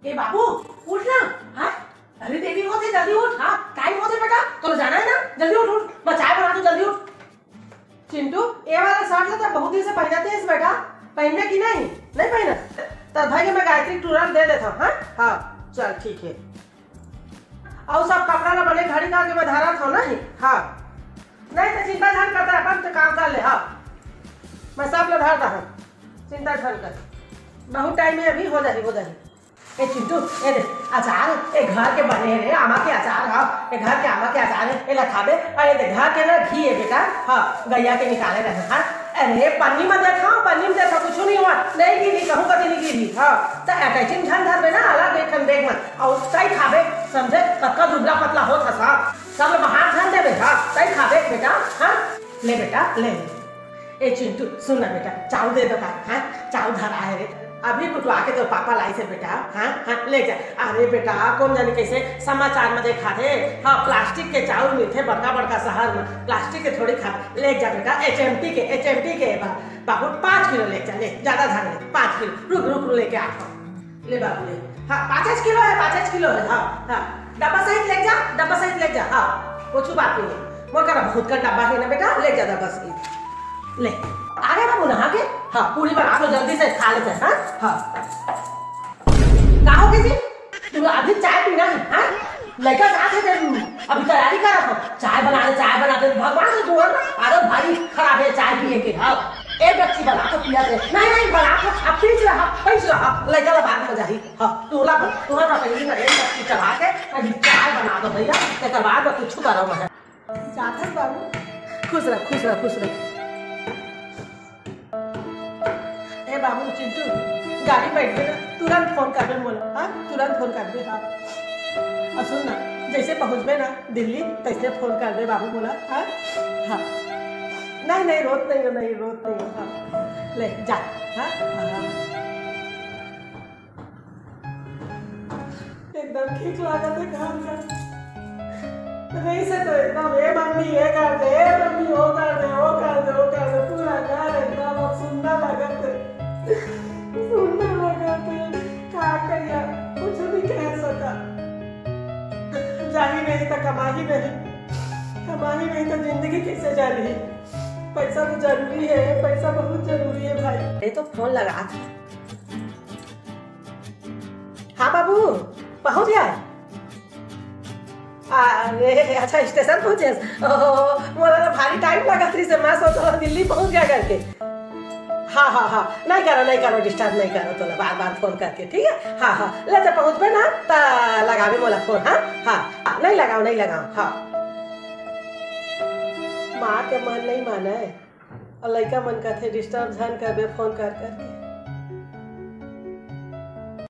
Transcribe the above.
ए बाबू उठ ना। हाँ अरे देवी होते जल्दी उठ। हाँ टाइम होते बेटा तो जाना है ना, जल्दी उठ उठ, मैं चाय बना दूं, जल्दी उठ। चिंटू ये वाला शर्ट तो बहुत दिन से पहनते हैं बेटा, पहनने की नहीं पहना तो भाई मैं गायत्री टूरल दे देता हूँ। हाँ हाँ चल ठीक है। और सब कपड़ा ना बने घड़ी का के मैं धारा था ना ही। हाँ नहीं तो चिंता धन करता अपन तो काम कर ले। हाँ मैं सब लोग धारता हूँ, चिंता धन कर, बहुत टाइम है अभी, हो जाए। ए चिंटू ए दे अचार, ए घर के बने रे आमा के अचार। हाँ ए घर के आमा के अचार है, ए लखाबे। अरे दे घर के ना घी है बेटा। हाँ गैया के निकाले रहे। हाँ अरे पन्नी में देखा, पन्नी में देखा कुछ नहीं हुआ, नहीं गिरी कहूँ कभी नहीं गिरी। हाँ तो अटैचिंग झन धर ना अलग एक देख मत और सही खाबे, समझे कक्का दुबला पतला हो था साहब, सब बाहर धन देवे। हाँ सही खाबे बेटा। हाँ ले बेटा ले। ए चिंटू सुन ना बेटा, चावल दे दो। हाँ चावल धरा है रे, अभी कुटवा के तो पापा लाई से बेटा। हाँ हाँ ले जा। अरे बेटा कौन जाने कैसे समाचार में देखा थे। हाँ प्लास्टिक के चावल मिलते बड़का शहर में, प्लास्टिक के थोड़ी खा ले जा बेटा। HMT के बाबू 5 किलो ले जा, ले ज्यादा धान ले 5 किलो। रुक लेके आता हूँ, ले बाबू ले। हाँ 5 किलो है, 5 किलो है। हाँ हाँ डब्बा सहित ले जा। हाँ कुछ बात नहीं है, मोर का बहुत का डब्बा है ना बेटा, ले जा डब्बा सहित ले। आ गए बाबू नहा के। हाँ पूरी बना लो जल्दी से खा लेते हैं। हाँ हाँ कहो किसी तुम अभी चाय पीना है। हाँ लड़का कहाँ थे अभी तैयारी कर रहा था, चाय बना दे भगवान से दुआ ना। अरे भाई खराब है चाय पिए के। हाँ एक व्यक्ति बना तो पिया दे, नहीं बना तो अब पीछ रहा लड़का बाद में जाही। हाँ तुम्हारा पहले ना एक व्यक्ति चढ़ा के अभी चाय बना दो भैया, एक बाद में कुछ करो मैं जाता बाबू। खुश रह। ए बाबू चिंटू गाड़ी बैठ गए ना, तुरंत फोन कर दे मोला। हाँ तुरंत फोन कर दे। हाँ और सुन ना जैसे पहुँचबे ना दिल्ली तैसे फोन कर दे बाबू मोला। हाँ हाँ नहीं रोत नहीं हो। हाँ ले जा। हाँ एकदम ठीक लागत है काम का, नहीं से तो एकदम ए मम्मी ये कर दे, ए मम्मी वो कर दे पूरा घर एकदम सुंदर लगत है। क्या करिया कुछ भी कह सका, जाही नहीं तो कमाही नहीं तो जिंदगी कैसे जा रही। पैसा तो जरूरी है, पैसा बहुत जरूरी है भाई। ये तो फोन लगा था। हाँ बाबू पहुंच गया। अरे अच्छा स्टेशन पहुंचे। मोरा तो भारी टाइम लगा थी से मैं सोच रहा दिल्ली पहुंच गया करके। हाँ नहीं करो डिस्टर्ब नहीं करो तो बार फोन करके, ठीक है। हाँ ले तो पहुंच पे ना तो लगावे मोला फोन। हाँ नहीं लगाओ। हाँ माँ के मन नहीं माने और लड़का मन का थे डिस्टर्ब झन करबे फोन करके।